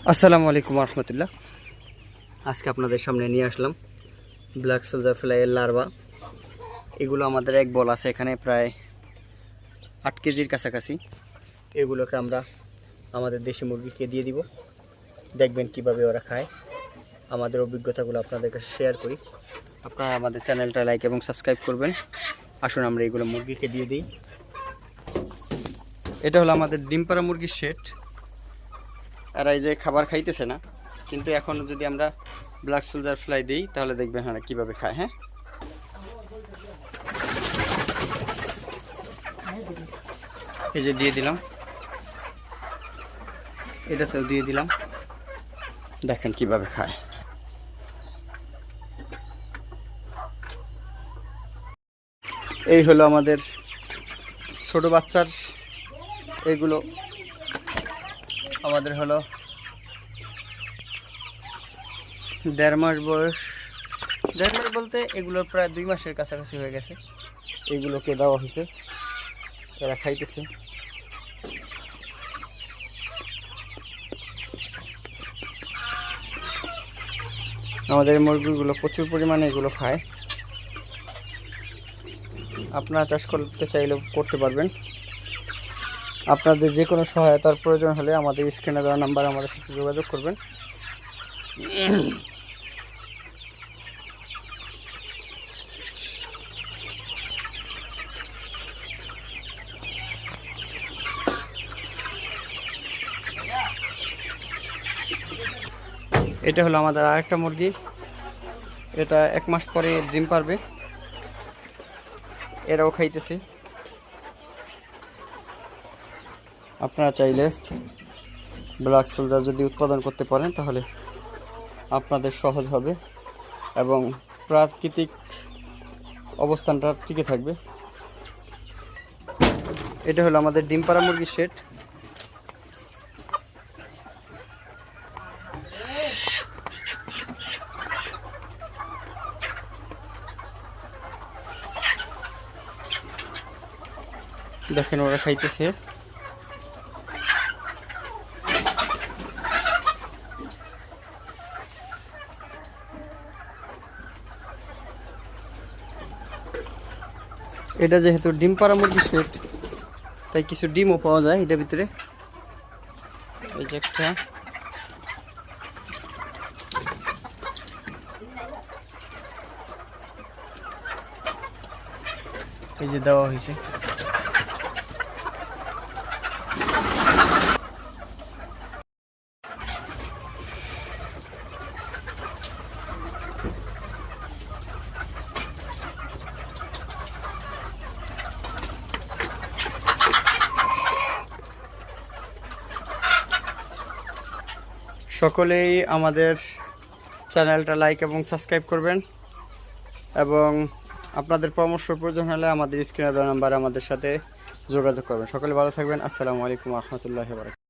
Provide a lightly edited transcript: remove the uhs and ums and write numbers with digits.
আসসালামু আলাইকুম রহমতুল্লাহ। আজকে আপনাদের সামনে নিয়ে আসলাম ব্ল্যাক সোলজার ফ্লাইয়ের লার্ভা। এগুলো আমাদের এক বল আছে এখানে প্রায় 8 কেজির কাছাকাছি। এগুলোকে আমরা আমাদের দেশি মুরগিকে দিয়ে দিব, দেখবেন কিভাবে ওরা খায়। আমাদের অভিজ্ঞতাগুলো আপনাদের কাছে শেয়ার করি। আপনারা আমাদের চ্যানেলটা লাইক এবং সাবস্ক্রাইব করবেন। আসুন আমরা এগুলো মুরগিকে দিয়ে দিই। এটা হলো আমাদের ডিম পাড়া মুরগির শেড। এরা এই যে খাবার খাইতেছে না, কিন্তু এখন যদি আমরা ব্ল্যাক সোলজার ফ্লাই দিই তাহলে দেখবেন হ্যাঁ কীভাবে খায়। হ্যাঁ, এই যে দিয়ে দিলাম, এটাতেও দিয়ে দিলাম, দেখেন কিভাবে খায়। এই হলো আমাদের ছোট বাচ্চার, এগুলো আমাদের হলো 1.5 মাস বয়স। 1.5 মাস বলতে এগুলোর প্রায় 2 মাসের কাছাকাছি হয়ে গেছে। এগুলোকে দেওয়া হয়েছে, এরা খাইতেছে। আমাদের মুরগিগুলো প্রচুর পরিমাণে এগুলো খায়। আপনারা চাষ করতে চাইলেও করতে পারবেন। আপনাদের যে কোনো সহায়তার প্রয়োজন হলে আমাদের স্ক্রিনে দেওয়া নাম্বার আমাদের সাথে যোগাযোগ করবেন। এটা হলো আমাদের আরেকটা মুরগি, এটা 1 মাস পরে ডিম পারবে। এরাও খাইতেছে। আপনারা চাইলে ব্ল্যাক সোলজার যদি উৎপাদন করতে পারেন তাহলে আপনাদের সহজ হবে এবং প্রাকৃতিক অবস্থানটা টিকে থাকবে। এটা হলো আমাদের ডিম পাড়া মুরগির শেড। দেখেন ওরা খাইতেছে। এটা যেহেতু ডিম পাড়া মুরগির শেড, তাই কিছু ডিমও পাওয়া যায় এটার ভিতরে। এই যে একটা, এই যে দেওয়া হয়েছে। সকলেই আমাদের চ্যানেলটা লাইক এবং সাবস্ক্রাইব করবেন এবং আপনাদের পরামর্শ প্রয়োজন হলে আমাদের স্ক্রিনে দেওয়া নাম্বারে আমাদের সাথে যোগাযোগ করবেন। সকলে ভালো থাকবেন। আসসালামু আলাইকুম রহমতুল্লাহি ওয়া বারাকাতুহু।